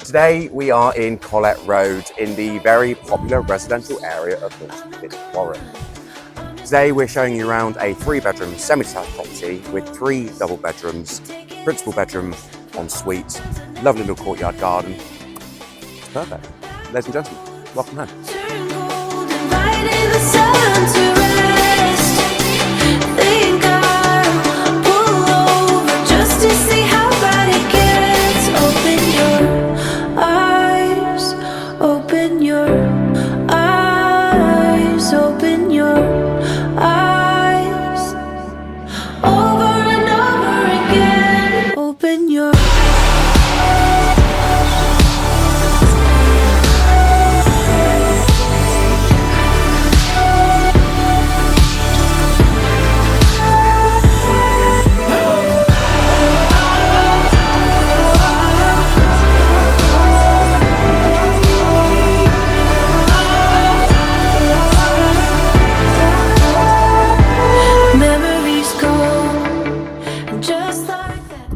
Today we are in Collett Road in the very popular residential area of Norton, Fitzwarren. Today we're showing you around a 3-bedroom semi-detached property with 3 double bedrooms, principal bedroom, ensuite, lovely little courtyard garden. It's perfect. Ladies and gentlemen, welcome home.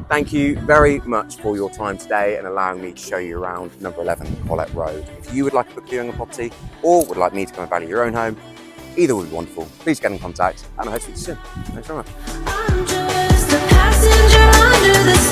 Thank you very much for your time today and allowing me to show you around number 11 Collett Road. If you would like a book viewing of property or would like me to come and value your own home, either would be wonderful. Please get in contact and I hope to see you soon. Thanks very much. I'm just a passenger under the